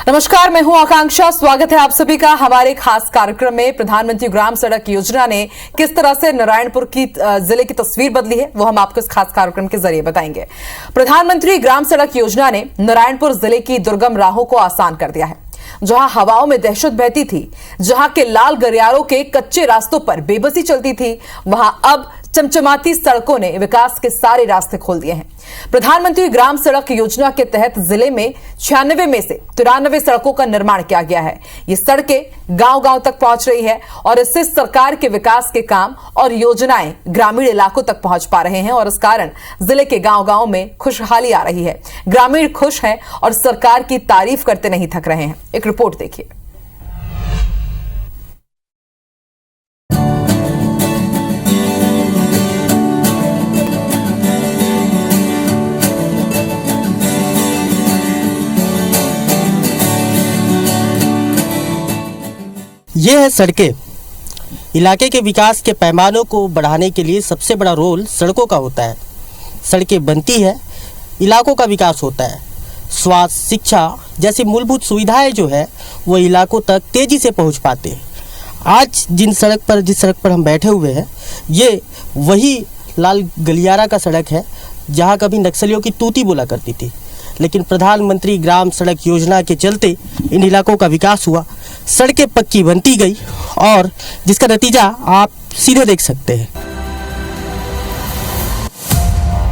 नमस्कार, मैं हूं आकांक्षा। स्वागत है आप सभी का हमारे खास कार्यक्रम में। प्रधानमंत्री ग्राम सड़क योजना ने किस तरह से नारायणपुर की जिले की तस्वीर बदली है, वो हम आपको इस खास कार्यक्रम के जरिए बताएंगे। प्रधानमंत्री ग्राम सड़क योजना ने नारायणपुर जिले की दुर्गम राहों को आसान कर दिया है। जहां हवाओं में दहशत बहती थी, जहां के लाल गलियारों के कच्चे रास्तों पर बेबसी चलती थी, वहां अब चमचमाती सड़कों ने विकास के सारे रास्ते खोल दिए हैं। प्रधानमंत्री ग्राम सड़क योजना के तहत जिले में 96 में से 93 सड़कों का निर्माण किया गया है। ये सड़कें गांव-गांव तक पहुंच रही है और इससे सरकार के विकास के काम और योजनाएं ग्रामीण इलाकों तक पहुंच पा रहे हैं और इस कारण जिले के गांव-गांव में खुशहाली आ रही है। ग्रामीण खुश हैं और सरकार की तारीफ करते नहीं थक रहे हैं। एक रिपोर्ट देखिए। ये है सड़कें। इलाके के विकास के पैमानों को बढ़ाने के लिए सबसे बड़ा रोल सड़कों का होता है। सड़कें बनती है, इलाकों का विकास होता है। स्वास्थ्य, शिक्षा जैसी मूलभूत सुविधाएं जो है वो इलाकों तक तेज़ी से पहुंच पाते हैं। आज जिस सड़क पर हम बैठे हुए हैं, ये वही लाल गलियारा का सड़क है जहां कभी नक्सलियों की तूती बोला करती थी। लेकिन प्रधानमंत्री ग्राम सड़क योजना के चलते इन इलाकों का विकास हुआ, सड़कें पक्की बनती गई और जिसका नतीजा आप सीधे देख सकते हैं।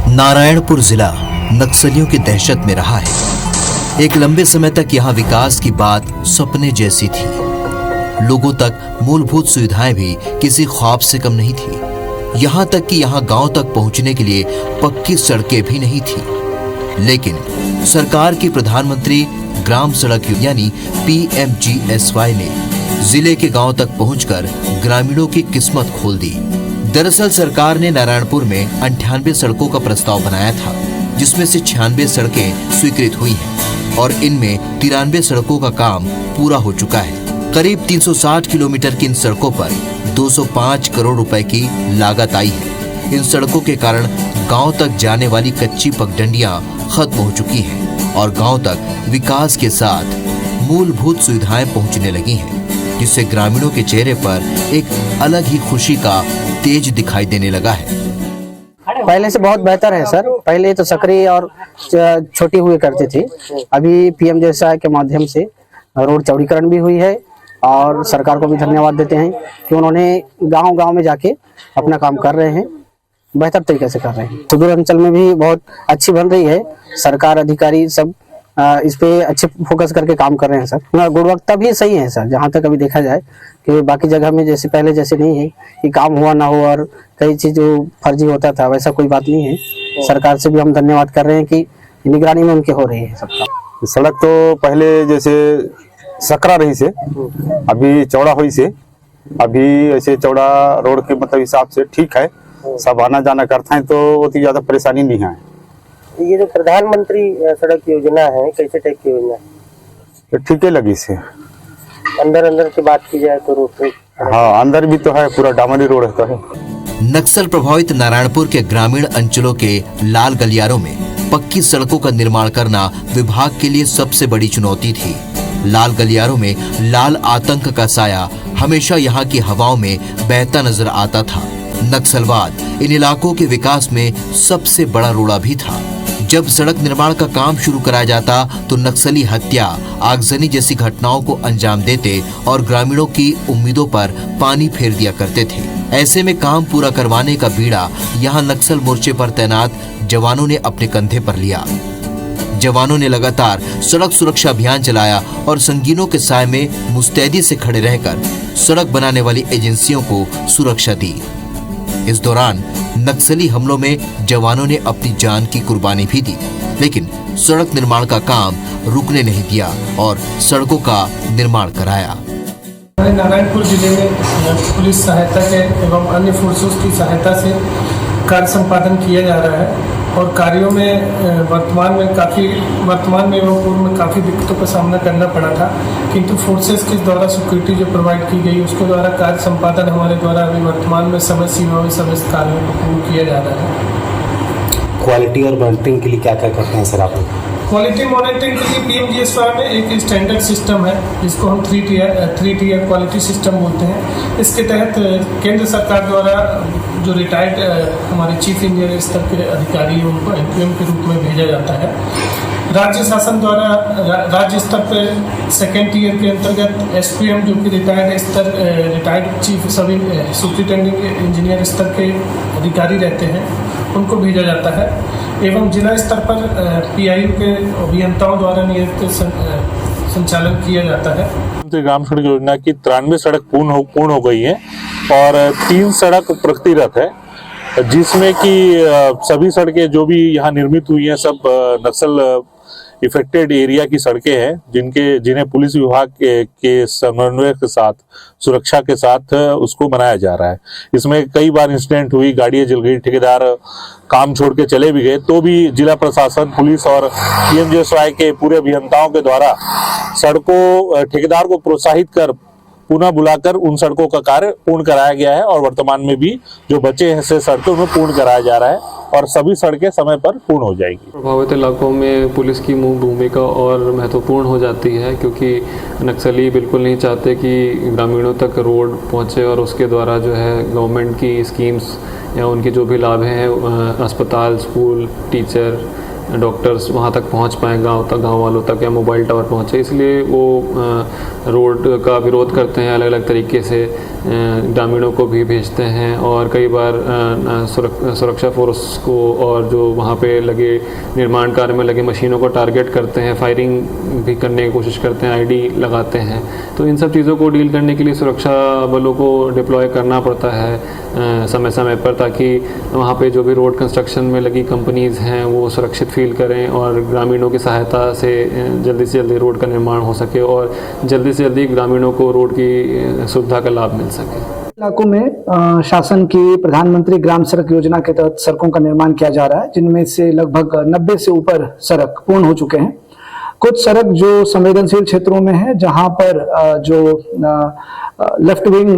नारायणपुर जिला नक्सलियों की दहशत में रहा है। एक लंबे समय तक यहाँ विकास की बात सपने जैसी थी। लोगों तक मूलभूत सुविधाएं भी किसी ख्वाब से कम नहीं थी। यहाँ तक कि यहाँ गांव तक पहुँचने के लिए पक्की सड़कें भी नहीं थी। लेकिन सरकार की प्रधानमंत्री ग्राम सड़क यानी PMGSY ने जिले के गांव तक पहुंचकर ग्रामीणों की किस्मत खोल दी। दरअसल सरकार ने नारायणपुर में 98 सड़कों का प्रस्ताव बनाया था, जिसमें से 96 सड़कें स्वीकृत हुई हैं और इनमें 93 सड़कों का काम पूरा हो चुका है। करीब 360 किलोमीटर की इन सड़कों पर 205 करोड़ रुपए की लागत आई है। इन सड़कों के कारण गांव तक जाने वाली कच्ची पगडंडियां खत्म हो चुकी हैं और गांव तक विकास के साथ मूलभूत सुविधाएं पहुंचने लगी हैं, जिससे ग्रामीणों के चेहरे पर एक अलग ही खुशी का तेज दिखाई देने लगा है। पहले से बहुत बेहतर है सर। पहले तो सकरी और छोटी हुई करती थी, अभी PMGSY के माध्यम से रोड चौड़ीकरण भी हुई है और सरकार को भी धन्यवाद देते हैं कि उन्होंने गांव-गांव में जाके अपना काम कर रहे हैं, बेहतर तरीके से कर रहे हैं। सुदूर अंचल में भी बहुत अच्छी बन रही है। सरकार, अधिकारी सब इस पे अच्छे फोकस करके काम कर रहे हैं सर। गुणवत्ता भी सही है सर, जहाँ तक अभी देखा जाए कि बाकी जगह में जैसे पहले जैसे नहीं है कि काम हुआ ना हो और कई चीज जो फर्जी होता था, वैसा कोई बात नहीं है। सरकार से भी हम धन्यवाद कर रहे हैं कि निगरानी में उनके हो रही है सबका। सड़क तो पहले जैसे सकरा रही से अभी चौड़ा हुई से, अभी ऐसे चौड़ा रोड के मतलब हिसाब से ठीक है। सब आना जाना करते हैं तो उतनी ज्यादा परेशानी नहीं है। ये जो प्रधानमंत्री सड़क योजना है, कैसे टाइप की योजना है? ठीक है लगी से। अंदर की बात की जाए तो रोड, हाँ अंदर भी तो है, पूरा डामरी रोड है तो है। नक्सल प्रभावित नारायणपुर के ग्रामीण अंचलों के लाल गलियारों में पक्की सड़कों का निर्माण करना विभाग के लिए सबसे बड़ी चुनौती थी। लाल गलियारों में लाल आतंक का साया हमेशा यहाँ की हवाओं में बहता नजर आता था। नक्सलवाद इन इलाकों के विकास में सबसे बड़ा रोड़ा भी था। जब सड़क निर्माण का काम शुरू कराया जाता तो नक्सली हत्या, आगजनी जैसी घटनाओं को अंजाम देते और ग्रामीणों की उम्मीदों पर पानी फेर दिया करते थे। ऐसे में काम पूरा करवाने का बीड़ा यहाँ नक्सल मोर्चे पर तैनात जवानों ने अपने कंधे पर लिया। जवानों ने लगातार सड़क सुरक्षा अभियान चलाया और संगीनों के साए में मुस्तैदी से खड़े रहकर सड़क बनाने वाली एजेंसियों को सुरक्षा दी। इस दौरान नक्सली हमलों में जवानों ने अपनी जान की कुर्बानी भी दी, लेकिन सड़क निर्माण का काम रुकने नहीं दिया और सड़कों का निर्माण कराया। नारायणपुर जिले में पुलिस सहायता के एवं अन्य फोर्सेस की सहायता से कार्य संपादन किया जा रहा है और कार्यों में वर्तमान में एवं पूर्व में काफ़ी दिक्कतों का सामना करना पड़ा था, किंतु फोर्सेस के द्वारा सिक्योरिटी जो प्रोवाइड की गई उसके द्वारा कार्य संपादन हमारे द्वारा अभी वर्तमान में समय सीमा में समस्त कार्यों को पूर्ण किया जा रहा है। क्वालिटी और मॉनिटरिंग के लिए क्या क्या करते हैं सर आप? क्वालिटी मॉनिटरिंग के लिए पीएमजीएसवाई में एक स्टैंडर्ड सिस्टम है जिसको हम थ्री टीयर क्वालिटी सिस्टम बोलते हैं। इसके तहत केंद्र सरकार द्वारा जो रिटायर्ड हमारे चीफ इंजीनियर स्तर के अधिकारी हैं उनको एमपीएम के रूप में भेजा जाता है। राज्य शासन द्वारा राज्य स्तर पर सेकेंड ईयर के अंतर्गत एसपीएम जो कि रिटायर्ड चीफ सभी सुप्रिटेंडिंग इंजीनियर स्तर के अधिकारी रहते हैं उनको भेजा जाता है एवं जिला स्तर पर पीआईयू के अभियंताओं द्वारा नियमित संचालन किया जाता है। प्रधानमंत्री ग्राम सड़क योजना की 93 सड़क पूर्ण हो गई है और 3 सड़क प्रगतिरत है, जिसमें कि सभी सड़कें जो भी यहाँ निर्मित हुई हैं सब नक्सल इफेक्टेड एरिया की सड़कें हैं जिन्हें पुलिस विभाग के समन्वय के साथ सुरक्षा के साथ उसको बनाया जा रहा है। इसमें कई बार इंसिडेंट हुई, गाड़ियां जल गई, ठेकेदार काम छोड़ के चले भी गए, तो भी जिला प्रशासन, पुलिस और पीएमजीएसवाई के पूरे अभियंताओं के द्वारा सड़कों ठेकेदार को प्रोत्साहित कर पुनः बुलाकर उन सड़कों का कार्य पूर्ण कराया गया है और वर्तमान में भी जो बचे हैं से सड़कें उन्हें पूर्ण कराया जा रहा है और सभी सड़कें समय पर पूर्ण हो जाएगी। प्रभावित इलाकों में पुलिस की भूमिका और महत्वपूर्ण हो जाती है क्योंकि नक्सली बिल्कुल नहीं चाहते कि ग्रामीणों तक रोड पहुंचे और उसके द्वारा जो है गवर्नमेंट की स्कीम्स या उनके जो भी लाभ हैं अस्पताल, स्कूल, टीचर, डॉक्टर्स वहाँ तक पहुँच पाएँ, गाँव वालों तक या मोबाइल टावर पहुँचे, इसलिए वो रोड का विरोध करते हैं। अलग अलग तरीके से ग्रामीणों को भी भेजते हैं और कई बार सुरक्षा फोर्स को और जो वहाँ पे लगे निर्माण कार्य में लगे मशीनों को टारगेट करते हैं, फायरिंग भी करने की कोशिश करते हैं, आईडी लगाते हैं। तो इन सब चीज़ों को डील करने के लिए सुरक्षा बलों को डिप्लॉय करना पड़ता है समय समय पर, ताकि वहाँ पे जो भी रोड कंस्ट्रक्शन में लगी कंपनीज़ हैं वो सुरक्षित फील करें और ग्रामीणों की सहायता से जल्दी से जल्दी रोड का निर्माण हो सके और जल्दी से जल्दी ग्रामीणों को रोड की सुविधा का लाभ मिल सके। इलाकों में शासन की प्रधानमंत्री ग्राम सड़क योजना के तहत सड़कों का निर्माण किया जा रहा है, जिनमें से लगभग 90 से ऊपर सड़क पूर्ण हो चुके हैं। कुछ सड़क जो संवेदनशील क्षेत्रों में है, जहां पर जो लेफ्ट विंग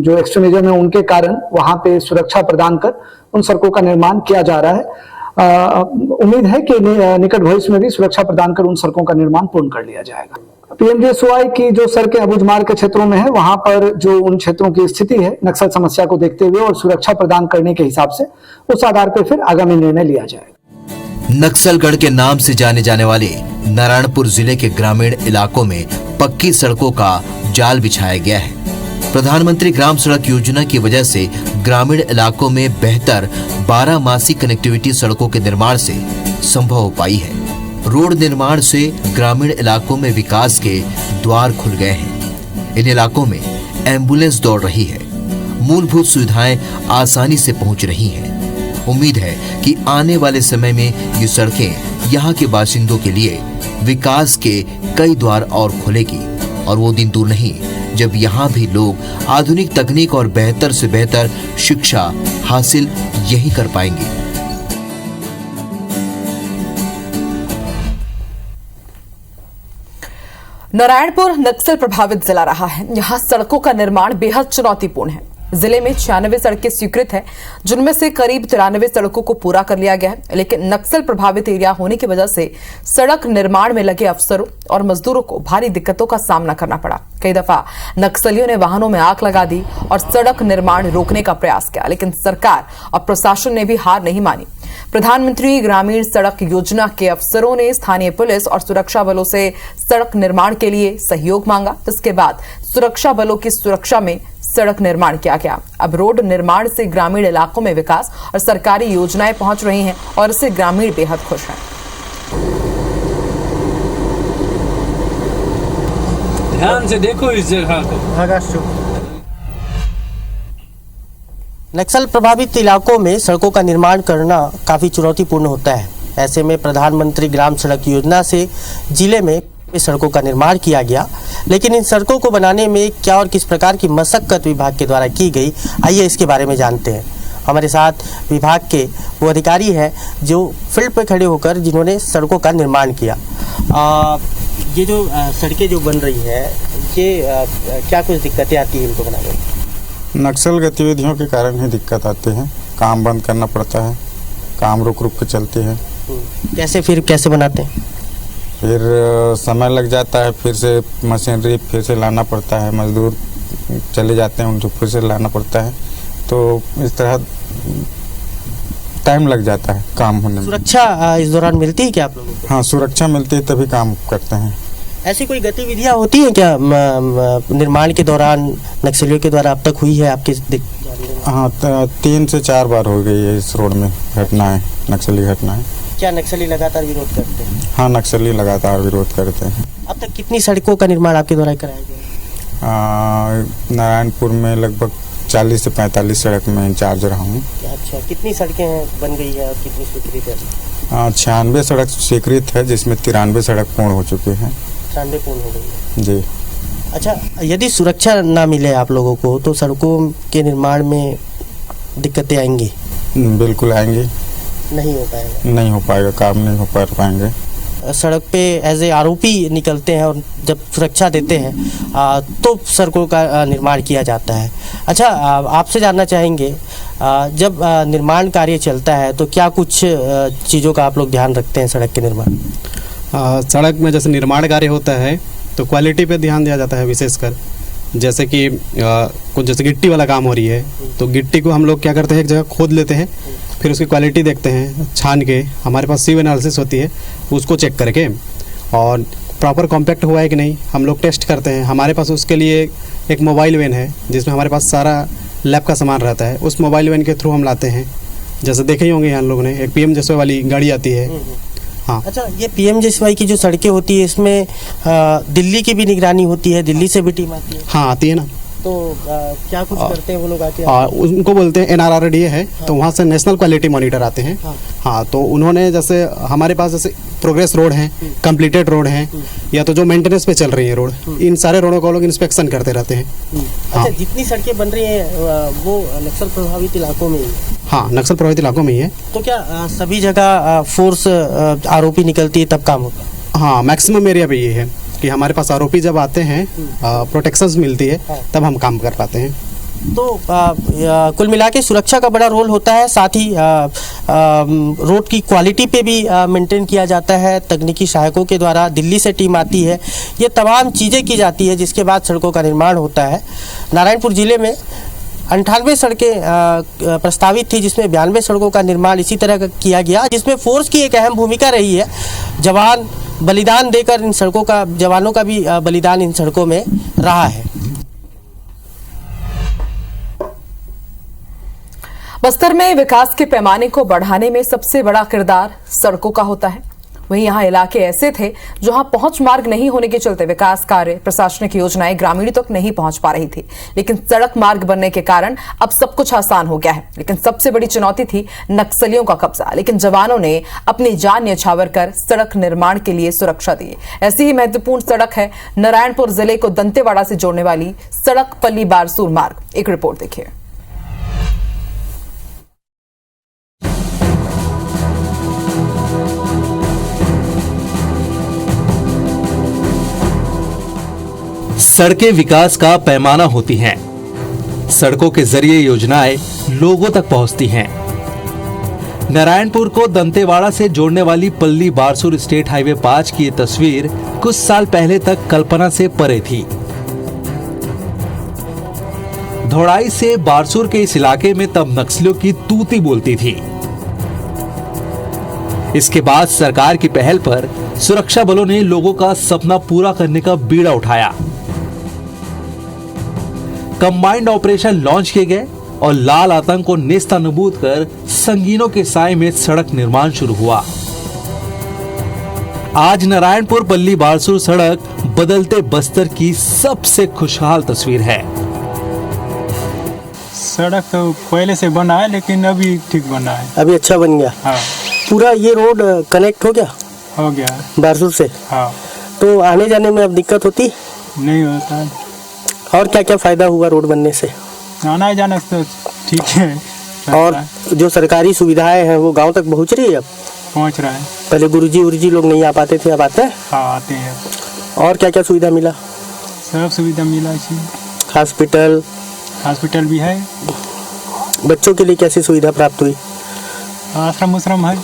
जो एक्सट्रीमिज्म है उनके कारण वहां पे सुरक्षा प्रदान कर उन सड़कों का निर्माण किया जा रहा है। उम्मीद है कि निकट भविष्य में भी सुरक्षा प्रदान कर उन सड़कों का निर्माण पूर्ण कर लिया जाएगा। पीएमजीएसवाई की जो सड़कें अबूझमार के क्षेत्रों में है, वहां पर जो उन क्षेत्रों की स्थिति है नक्सल समस्या को देखते हुए और सुरक्षा प्रदान करने के हिसाब से उस आधार पर फिर आगामी निर्णय लिया जाएगा। नक्सलगढ़ के नाम से जाने जाने वाले नारायणपुर जिले के ग्रामीण इलाकों में पक्की सड़कों का जाल बिछाया गया है। प्रधानमंत्री ग्राम सड़क योजना की वजह से ग्रामीण इलाकों में बेहतर 12 मासी कनेक्टिविटी सड़कों के निर्माण से संभव हो पाई है। रोड निर्माण से ग्रामीण इलाकों में विकास के द्वार खुल गए हैं। इन इलाकों में एम्बुलेंस दौड़ रही है, मूलभूत सुविधाएं आसानी से पहुंच रही हैं। उम्मीद है कि आने वाले समय में ये सड़कें यहाँ के बाशिंदों के लिए विकास के कई द्वार और खोलेगी और वो दिन दूर नहीं जब यहाँ भी लोग आधुनिक तकनीक और बेहतर से बेहतर शिक्षा हासिल यही कर पाएंगे। नारायणपुर नक्सल प्रभावित जिला रहा है। यहाँ सड़कों का निर्माण बेहद चुनौतीपूर्ण है। जिले में 96 सड़कें स्वीकृत है, जिनमें से करीब 93 सड़कों को पूरा कर लिया गया है, लेकिन नक्सल प्रभावित एरिया होने की वजह से सड़क निर्माण में लगे अफसरों और मजदूरों को भारी दिक्कतों का सामना करना पड़ा। कई दफा नक्सलियों ने वाहनों में आग लगा दी और सड़क निर्माण रोकने का प्रयास किया, लेकिन सरकार और प्रशासन ने भी हार नहीं मानी। प्रधानमंत्री ग्रामीण सड़क योजना के अफसरों ने स्थानीय पुलिस और सुरक्षा बलों से सड़क निर्माण के लिए सहयोग मांगा, जिसके बाद सुरक्षा बलों की सुरक्षा में सड़क निर्माण किया गया। अब रोड निर्माण से ग्रामीण इलाकों में विकास और सरकारी योजनाएं पहुंच रही हैं और इससे ग्रामीण बेहद खुश हैं। ध्यान से देखो इस जगह को। नक्सल प्रभावित इलाकों में सड़कों का निर्माण करना काफ़ी चुनौतीपूर्ण होता है। ऐसे में प्रधानमंत्री ग्राम सड़क योजना से जिले में सड़कों का निर्माण किया गया, लेकिन इन सड़कों को बनाने में क्या और किस प्रकार की मशक्कत विभाग के द्वारा की गई, आइए इसके बारे में जानते हैं। हमारे साथ विभाग के वो अधिकारी हैं जो फील्ड पर खड़े होकर जिन्होंने सड़कों का निर्माण किया। ये जो सड़कें जो बन रही है, ये क्या कुछ दिक्कतें आती हैं इनको बनाने में? नक्सल गतिविधियों के कारण ही दिक्कत आते हैं। काम बंद करना पड़ता है, काम रुक रुक के चलते हैं। कैसे कैसे बनाते हैं? फिर समय लग जाता है, फिर से मशीनरी फिर से लाना पड़ता है, मजदूर चले जाते हैं उनको फिर से लाना पड़ता है, तो इस तरह टाइम लग जाता है काम होने में। सुरक्षा इस दौरान मिलती है क्या आप लोगों को? हाँ, सुरक्षा मिलती है तभी काम करते हैं। ऐसी कोई गतिविधियां होती हैं क्या निर्माण के दौरान नक्सलियों के द्वारा अब तक हुई है आपके हाँ, 3 से 4 बार हो गई है इस रोड में घटनाएं, नक्सली घटनाएं। क्या नक्सली लगातार विरोध करते हैं? हाँ, नक्सली लगातार विरोध करते हैं। अब तक कितनी सड़कों का निर्माण आपके द्वारा कराया गया? नारायणपुर में लगभग 40 से 45 सड़क में इंचार्ज रहा हूँ। अच्छा, कितनी सड़कें बन गई है और कितनी स्वीकृत है? 96 सड़क स्वीकृत है, जिसमें 93 सड़क पूर्ण हो चुके हैं। 93 पूर्ण हो गई है जी। अच्छा, यदि सुरक्षा ना मिले आप लोगों को तो सड़कों के निर्माण में दिक्कतें आएंगी? बिल्कुल आएंगी। नहीं हो पाएगा? नहीं हो पाएगा, काम नहीं हो पाएंगे। सड़क पे एज ए आरोपी निकलते हैं और जब सुरक्षा देते हैं तो सड़कों का निर्माण किया जाता है। अच्छा, आपसे जानना चाहेंगे, जब निर्माण कार्य चलता है तो क्या कुछ चीज़ों का आप लोग ध्यान रखते हैं सड़क के निर्माण? सड़क में जैसे निर्माण कार्य होता है तो क्वालिटी पे ध्यान दिया जाता है विशेषकर। जैसे कि कुछ जैसे गिट्टी वाला काम हो रही है तो गिट्टी को हम लोग क्या करते हैं, एक जगह खोद लेते हैं, फिर उसकी क्वालिटी देखते हैं, छान के हमारे पास सीव एनालिसिस होती है, उसको चेक करके और प्रॉपर कॉम्पैक्ट हुआ है कि नहीं हम लोग टेस्ट करते हैं। हमारे पास उसके लिए एक मोबाइल वैन है जिसमें हमारे पास सारा लैब का सामान रहता है, उस मोबाइल वैन के थ्रू हम लाते हैं। जैसे देखे ही होंगे यहाँ लोगों ने, एक PM वाली गाड़ी आती है। हाँ। अच्छा, ये PM की जो सड़कें होती है इसमें दिल्ली की भी निगरानी होती है, दिल्ली से भी टीम आती है? हाँ, आती है ना। तो क्या कुछ करते हैं वो लोग आके? उनको बोलते हैं NRRDA है। हाँ। तो वहाँ से नेशनल क्वालिटी मॉनिटर आते हैं। हाँ। हाँ, तो उन्होंने जैसे हमारे पास जैसे प्रोग्रेस रोड है, कंप्लीटेड रोड है, या तो जो मेंटेनेंस पे चल रही है रोड, इन सारे रोडों को लोग इंस्पेक्शन करते रहते हैं। हाँ। अच्छा, जितनी सड़कें बन रही हैं वो नक्सल प्रभावित इलाकों में ही है? हाँ, नक्सल प्रभावित इलाकों में ही है। तो क्या सभी जगह फोर्स आरोपी निकलती है तब काम होता है? हाँ, मैक्सिमम एरिया पे ये है कि हमारे पास आरोपी जब आते हैं, प्रोटेक्शंस मिलती है, तब हम काम कर पाते हैं। तो कुल मिला के सुरक्षा का बड़ा रोल होता है, साथ ही रोड की क्वालिटी पे भी मेंटेन किया जाता है। तकनीकी सहायकों के द्वारा दिल्ली से टीम आती है, ये तमाम चीज़ें की जाती है जिसके बाद सड़कों का निर्माण होता है। नारायणपुर जिले में 98 सड़कें प्रस्तावित थी, जिसमें 92 सड़कों का निर्माण इसी तरह किया गया, जिसमें फोर्स की एक अहम भूमिका रही है। जवान बलिदान देकर इन सड़कों का, जवानों का भी बलिदान इन सड़कों में रहा है। बस्तर में विकास के पैमाने को बढ़ाने में सबसे बड़ा किरदार सड़कों का होता है। वहीं यहां इलाके ऐसे थे जहां पहुंच मार्ग नहीं होने के चलते विकास कार्य, प्रशासनिक योजनाएं ग्रामीणों तक नहीं पहुंच पा रही थी। लेकिन सड़क मार्ग बनने के कारण अब सब कुछ आसान हो गया है। लेकिन सबसे बड़ी चुनौती थी नक्सलियों का कब्जा। लेकिन जवानों ने अपनी जान न्यौछावर कर सड़क निर्माण के लिए सुरक्षा दी। ऐसी ही महत्वपूर्ण सड़क है नारायणपुर जिले को दंतेवाड़ा से जोड़ने वाली सड़क पल्ली बारसूर मार्ग। एक रिपोर्ट देखिए। सड़कें विकास का पैमाना होती हैं। सड़कों के जरिए योजनाएं लोगों तक पहुंचती हैं। नारायणपुर को दंतेवाड़ा से जोड़ने वाली पल्ली बारसूर स्टेट हाईवे 5 की ये तस्वीर कुछ साल पहले तक कल्पना से परे थी। धोड़ाई से बारसूर के इस इलाके में तब नक्सलियों की तूती बोलती थी। इसके बाद सरकार की पहल पर सुरक्षा बलों ने लोगों का सपना पूरा करने का बीड़ा उठाया। कंबाइंड ऑपरेशन लॉन्च किए गए और लाल आतंक को नेस्तनाबूद कर संगीनों के साए में सड़क निर्माण शुरू हुआ। आज नारायणपुर पल्ली बारसूर सड़क बदलते बस्तर की सबसे खुशहाल तस्वीर है। सड़क तो पहले से बना है लेकिन अभी ठीक बना है। अभी अच्छा बन गया। हाँ। पूरा ये रोड कनेक्ट हो गया? हो गया बारसूर से। हाँ। तो आने जाने में अब दिक्कत होती नहीं होता। और क्या क्या फायदा हुआ रोड बनने से? आना जाना तो ठीक है। और जो सरकारी सुविधाएं हैं वो गांव तक पहुंच रही है? अब पहुंच रहा है। पहले गुरुजी लोग नहीं आ पाते थे, अब आते हैं? हाँ, आते हैं। और क्या क्या सुविधा मिला? सब सुविधा मिला। हॉस्पिटल भी है। बच्चों के लिए कैसी सुविधा प्राप्त हुई? आश्रम है।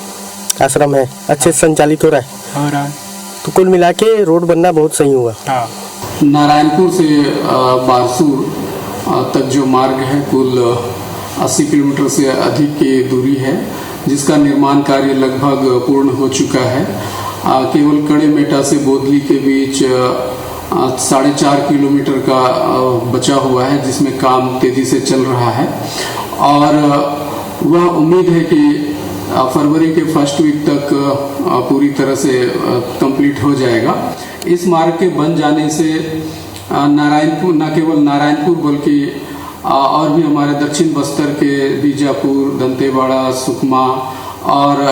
आश्रम है, अच्छे से संचालित हो रहा है। हो रहा है। तो कुल मिला के रोड बनना बहुत सही हुआ। हाँ। नारायणपुर से बारसूर तक जो मार्ग है कुल 80 किलोमीटर से अधिक की दूरी है, जिसका निर्माण कार्य लगभग पूर्ण हो चुका है। केवल कड़े मेटा से बोदली के बीच 4.5 किलोमीटर का बचा हुआ है, जिसमें काम तेजी से चल रहा है और वह उम्मीद है कि फरवरी के फर्स्ट वीक तक पूरी तरह से कंप्लीट हो जाएगा। इस मार्ग के बन जाने से नारायणपुर, न केवल नारायणपुर बल्कि और भी हमारे दक्षिण बस्तर के बीजापुर, दंतेवाड़ा, सुकमा और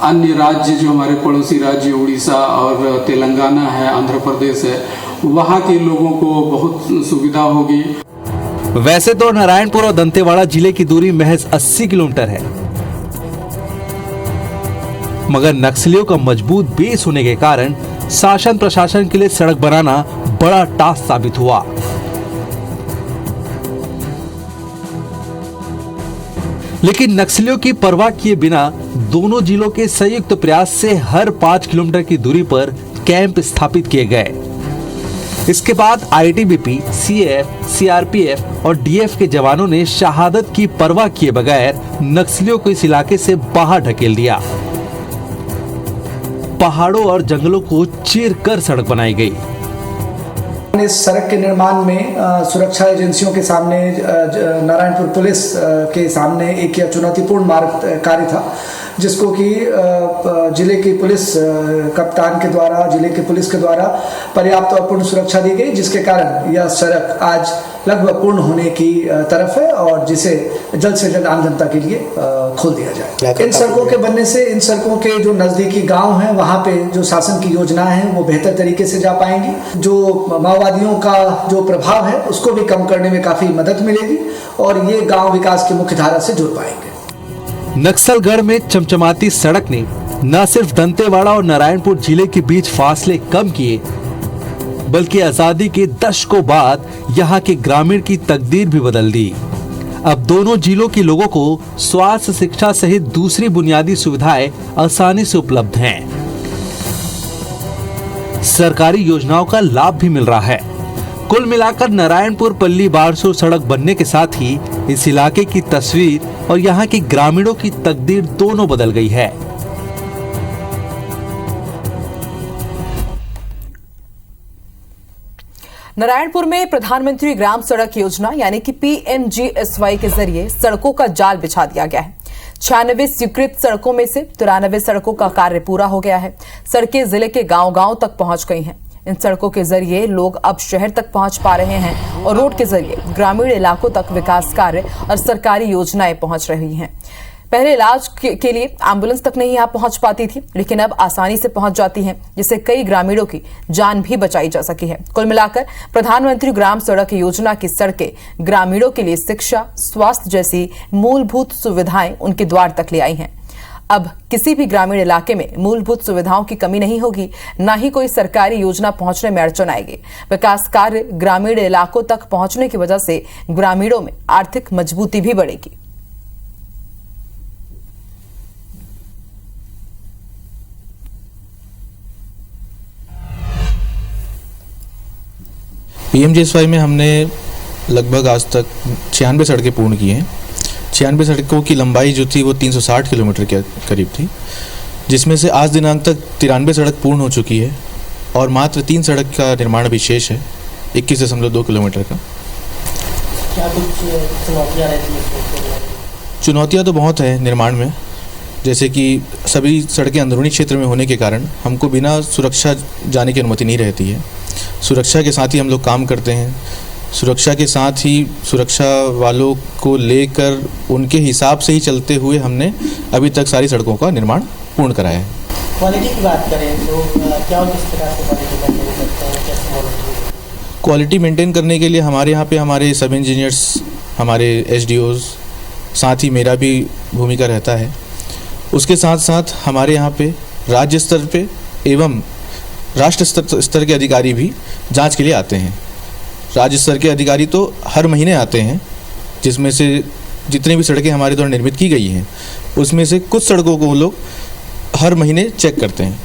अन्य राज्य जो हमारे पड़ोसी राज्य उड़ीसा और तेलंगाना है, आंध्र प्रदेश है, वहाँ के लोगों को बहुत सुविधा होगी। वैसे तो नारायणपुर और दंतेवाड़ा जिले की दूरी महज 80 किलोमीटर है, मगर नक्सलियों का मजबूत बेस होने के कारण शासन प्रशासन के लिए सड़क बनाना बड़ा टास्क साबित हुआ। लेकिन नक्सलियों की परवाह किए बिना दोनों जिलों के संयुक्त प्रयास से हर 5 किलोमीटर की दूरी पर कैंप स्थापित किए गए। इसके बाद आईटीबीपी, सीएएफ, सीआरपीएफ और डीएफ के जवानों ने शहादत की परवाह किए बगैर नक्सलियों को इस इलाके से बाहर ढकेल दिया। पहाड़ों और जंगलों को चीर कर सड़क बनाई गई। इस सड़क के निर्माण में सुरक्षा एजेंसियों के सामने, नारायणपुर पुलिस के सामने एक चुनौतीपूर्ण मार्ग कार्य था, जिसको कि जिले की पुलिस कप्तान के द्वारा, जिले के पुलिस के द्वारा पर्याप्त और पूर्ण सुरक्षा दी गई, जिसके कारण यह सड़क आज लगभग पूर्ण होने की तरफ है और जिसे जल्द से जल्द आम जनता के लिए खोल दिया जाए। इन सड़कों के बनने से इन सड़कों के जो नज़दीकी गांव हैं वहाँ पे जो शासन की योजनाएं हैं वो बेहतर तरीके से जा पाएंगी। जो माओवादियों का जो प्रभाव है उसको भी कम करने में काफ़ी मदद मिलेगी और ये गाँव विकास की मुख्य धारा से जुड़ पाएंगे। नक्सलगढ़ में चमचमाती सड़क ने न सिर्फ दंतेवाड़ा और नारायणपुर जिले के बीच फासले कम किए, बल्कि आजादी के दशकों बाद यहाँ के ग्रामीण की तकदीर भी बदल दी। अब दोनों जिलों के लोगों को स्वास्थ्य, शिक्षा सहित दूसरी बुनियादी सुविधाएं आसानी से उपलब्ध हैं। सरकारी योजनाओं का लाभ भी मिल रहा है। कुल मिलाकर नारायणपुर पल्ली बारसूर सड़क बनने के साथ ही इस इलाके की तस्वीर और यहाँ के ग्रामीणों की तकदीर दोनों बदल गई है। नारायणपुर में प्रधानमंत्री ग्राम सड़क योजना यानी कि पीएमजीएसवाई के जरिए सड़कों का जाल बिछा दिया गया है। 96 स्वीकृत सड़कों में से 93 सड़कों का कार्य पूरा हो गया है। सड़कें जिले के गांव-गांव तक पहुंच गई हैं। इन सड़कों के जरिए लोग अब शहर तक पहुंच पा रहे हैं और रोड के जरिए ग्रामीण इलाकों तक विकास कार्य और सरकारी योजनाएं पहुंच रही हैं। पहले इलाज के लिए एम्बुलेंस तक नहीं यहां पहुंच पाती थी, लेकिन अब आसानी से पहुंच जाती हैं, जिससे कई ग्रामीणों की जान भी बचाई जा सकी है। कुल मिलाकर प्रधानमंत्री ग्राम सड़क योजना की सड़कें ग्रामीणों के लिए शिक्षा, स्वास्थ्य जैसी मूलभूत सुविधाएं उनके द्वार तक ले आई हैं। अब किसी भी ग्रामीण इलाके में मूलभूत सुविधाओं की कमी नहीं होगी, न ही कोई सरकारी योजना पहुंचने में अड़चन आएगी। विकास कार्य ग्रामीण इलाकों तक पहुंचने की वजह से ग्रामीणों में आर्थिक मजबूती भी बढ़ेगी। पीएमजीएसवाई में हमने लगभग आज तक 96 सड़कें पूर्ण की हैं। 96 सड़कों की लंबाई जो थी वो 360 किलोमीटर के करीब थी, जिसमें से आज दिनांक तक 93 सड़क पूर्ण हो चुकी है और मात्र 3 सड़क का निर्माण अभी शेष है, 21.2 किलोमीटर का। क्या कुछ चुनौतियाँ रहती हैं? चुनौतियाँ तो बहुत है निर्माण में, जैसे कि सभी सड़कें अंदरूनी क्षेत्र में होने के कारण हमको बिना सुरक्षा जाने की अनुमति नहीं रहती है। सुरक्षा के साथ ही हम लोग काम करते हैं। सुरक्षा के साथ ही सुरक्षा वालों को लेकर उनके हिसाब से ही चलते हुए हमने अभी तक सारी सड़कों का निर्माण पूर्ण कराया है। क्वालिटी की बात करें तो क्या और किस तरह से क्वालिटी मेंटेन करते हैं, कैसे मॉनिटरिंग? क्वालिटी मेंटेन करने के लिए हमारे यहाँ पे हमारे सब इंजीनियर्स, हमारे एसडीओज, साथ ही मेरा भी भूमिका रहता है। उसके साथ साथ हमारे यहाँ पे राज्य स्तर पे एवं राष्ट्र स्तर के अधिकारी भी जांच के लिए आते हैं। राज्य स्तर के अधिकारी तो हर महीने आते हैं, जिसमें से जितनी भी सड़कें हमारे द्वारा निर्मित की गई हैं उसमें से कुछ सड़कों को वो लोग हर महीने चेक करते हैं।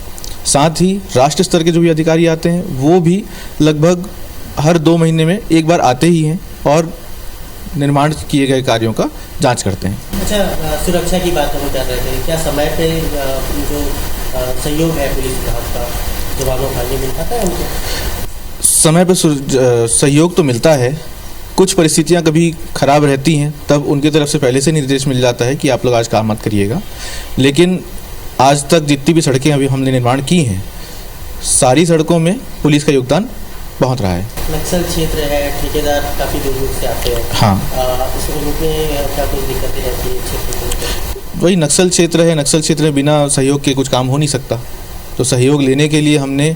साथ ही राष्ट्र स्तर के जो भी अधिकारी आते हैं वो भी लगभग हर 2 महीने में एक बार आते ही हैं और निर्माण किए गए कार्यों का जांच करते हैं। अच्छा, सुरक्षा की बात हम कर रहे थे, क्या समय पे जो सहयोग है पुलिस विभाग का जवानों का ये मिल पाता है उनको? समय पर सहयोग तो मिलता है, कुछ परिस्थितियां कभी खराब रहती हैं तब उनकी तरफ से पहले से निर्देश मिल जाता है कि आप लोग आज काम मत करिएगा, लेकिन आज तक जितनी भी सड़कें अभी हमने निर्माण की हैं सारी सड़कों में पुलिस का योगदान बहुत रहा है। नक्सल क्षेत्र है, ठेकेदार काफ़ी दूर दूर से आते हैं। हाँ, इसमें क्या कुछ दिक्कतें रहती है क्षेत्र? वही नक्सल क्षेत्र है, नक्सल क्षेत्र में बिना सहयोग के कुछ काम हो नहीं सकता, तो सहयोग लेने के लिए हमने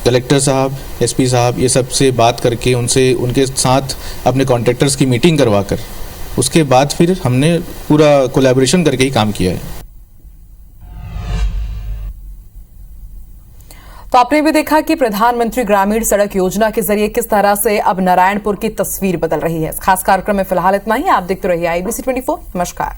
कलेक्टर साहब, एसपी साहब ये सब से बात करके उनके साथ अपने कॉन्ट्रैक्टर्स की मीटिंग करवा कर उसके बाद फिर हमने पूरा कोलैबोरेशन करके ही काम किया है। तो आपने भी देखा कि प्रधानमंत्री ग्रामीण सड़क योजना के जरिए किस तरह से अब नारायणपुर की तस्वीर बदल रही है। इस खास कार्यक्रम में फिलहाल इतना ही। आप देखते रहिए IBC 24। नमस्कार।